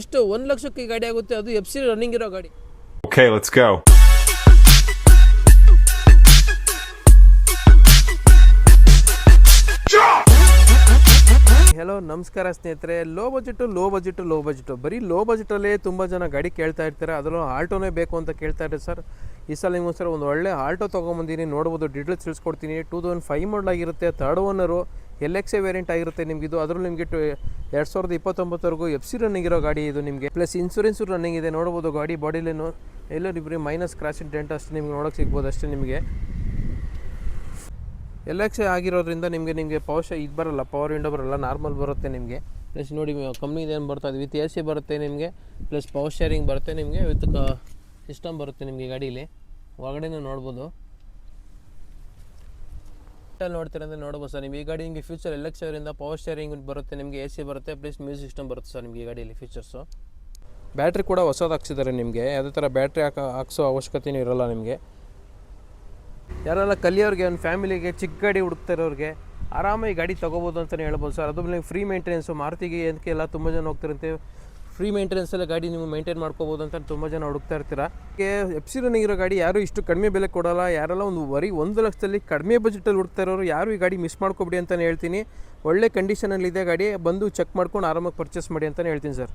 ಎಷ್ಟು 1 ಲಕ್ಷಕ್ಕೆ ಗಾಡಿ ಆಗುತ್ತೆ, ಅದು FC ರನ್ನಿಂಗ್ ಇರೋ ಗಾಡಿ. Okay, let's go. ಹೆಲೋ ನಮಸ್ಕಾರ ಸ್ನೇಹಿತರೆ. ಲೋ ಬಜೆಟು ಬರೀ ಲೋ ಬಜೆಟಲ್ಲೇ ತುಂಬ ಜನ ಗಾಡಿ ಕೇಳ್ತಾ ಇರ್ತಾರೆ. ಅದರಲ್ಲೂ ಆಲ್ಟೋನೇ ಬೇಕು ಅಂತ ಕೇಳ್ತಾ ಇರ್ತಾರೆ ಸರ್. ಈ ಸಲ ನಿಮಗೋಸ್ಕರ ಒಂದು ಒಳ್ಳೆ ಆಲ್ಟೋ ತೊಗೊಂಬಂದಿನಿ, ನೋಡ್ಬೋದು. ಡೀಟೇಲ್ಸ್ ತಿಳಿಸ್ಕೊಡ್ತೀನಿ. 2005 ಮಾಡಲ್ ಆಗಿರುತ್ತೆ, ಥರ್ಡ್ ಓನರು, LXA ವೇರಿಯಂಟ್ ಆಗಿರುತ್ತೆ ನಿಮಗಿದು. ಅದರಲ್ಲೂ ನಿಮಗೆ 2029ವರೆಗೂ FC ರನ್ನಿಂಗ್ ಇರೋ ಗಾಡಿ ಇದು ನಿಮಗೆ. ಪ್ಲಸ್ ಇನ್ಸೂರೆನ್ಸು ರನ್ನಿಂಗ್ ಇದೆ. ನೋಡ್ಬೋದು ಗಾಡಿ ಬಾಡಿಲೇನು ಎಲ್ಲೋ ಇಬ್ಬರಿ ಮೈನಸ್ ಕ್ರಾಶ್ ಡೆಂಟ್ ಅಷ್ಟೇ ನಿಮ್ಗೆ ನೋಡೋಕ್ಕೆ ಸಿಗ್ಬೋದು ಅಷ್ಟೇ. ನಿಮಗೆ LXA ಆಗಿರೋದ್ರಿಂದ ನಿಮಗೆ ಇದು ಬರಲ್ಲ, ಪವರ್ ವಿಂಡೋ ಬರಲ್ಲ, ನಾರ್ಮಲ್ ಬರುತ್ತೆ ನಿಮಗೆ. ಪ್ಲಸ್ ನೋಡಿ ಕಂಪ್ನಿದು ಏನು ಬರ್ತದೆ, ವಿತ್ AC ಬರುತ್ತೆ ನಿಮಗೆ. ಪ್ಲಸ್ ಪವರ್ ಶೇರಿಂಗ್ ಬರುತ್ತೆ ನಿಮಗೆ, ವಿತ್ ಸಿಸ್ಟಮ್ ಬರುತ್ತೆ ನಿಮಗೆ ಗಾಡೀಲಿ. ಒಳಗಡೆನೂ ನೋಡ್ಬೋದು. ನೋಡ್ತೀರ ಅಂದರೆ ನೋಡ್ಬೋದು ಸರ್. ನಿಮಗೆ ಈ ಗಾಡಿ ನಿಮಗೆ ಫ್ಯೂಚರ್ LXA ಅವರಿಂದ ಪವರ್ ಶೇರಿಂಗ್ ಬರುತ್ತೆ ನಿಮಗೆ, AC ಬರುತ್ತೆ, ಪ್ಲಸ್ ಮ್ಯೂಸಿಕ್ ಸಿಸ್ಟಮ್ ಬರುತ್ತೆ ಸರ್ ನಿಮಗೆ ಈ ಗಾಡಿಯಲ್ಲಿ ಫೀಚರ್ಸು. ಬ್ಯಾಟ್ರಿ ಕೂಡ ಹೊಸದು ಹಾಕ್ಸಿದ್ದಾರೆ ನಿಮಗೆ. ಯಾವುದೇ ಥರ ಬ್ಯಾಟ್ರಿ ಹಾಕ್ಸೋ ಅವಶ್ಯಕತೆಯೂ ಇರೋಲ್ಲ ನಿಮಗೆ. ಯಾರೆಲ್ಲ ಕಲಿಯೋರಿಗೆ, ಒಂದು ಫ್ಯಾಮಿಲಿಗೆ ಚಿಕ್ಕ ಗಾಡಿ ಹುಡುಕ್ತಾ ಇರೋರಿಗೆ ಆರಾಮಾಗಿ ಗಾಡಿ ತೊಗೋಬೋದು ಅಂತಲೇ ಹೇಳ್ಬೋದು ಸರ್. ಅದು ನಿಮಗೆ ಫ್ರೀ ಮೇಂಟೆನೆನ್ಸು. ಮಾರುತಿಗೆ ಅದಕ್ಕೆಲ್ಲ ತುಂಬ ಜನ ಹೋಗ್ತಿರಂತೆ, ಫ್ರೀ ಮೇಂಟೆನೆನ್ಸೆಲ್ಲ ಗಾಡಿ ನೀವು ಮೇಂಟೈನ್ ಮಾಡ್ಕೋಬೋದು ಅಂತ ತುಂಬ ಜನ ಹುಡುಕ್ತಾ ಇರ್ತೀರ. FC ರನ್ನಿಂಗ್ ಇರೋ ಗಾಡಿ ಯಾರು ಇಷ್ಟು ಕಡಿಮೆ ಬೆಲೆ ಕೊಡೋಲ್ಲ. ಯಾರೆಲ್ಲ ಬರೀ 1 ಲಕ್ಷದಲ್ಲಿ ಕಡಿಮೆ ಬಜೆಟಲ್ಲಿ ಹುಡುಕ್ತಾ ಇರೋರು ಯಾರು ಈ ಗಾಡಿ ಮಿಸ್ ಮಾಡ್ಕೊಬಿಡಿ ಅಂತಲೇ ಹೇಳ್ತೀನಿ. ಒಳ್ಳೆ ಕಂಡೀಷನಲ್ಲಿದೆ ಗಾಡಿ. ಬಂದು ಚೆಕ್ ಮಾಡ್ಕೊಂಡು ಆರಾಮಾಗಿ ಪರ್ಚೇಸ್ ಮಾಡಿ ಅಂತಲೇ ಹೇಳ್ತೀನಿ ಸರ್.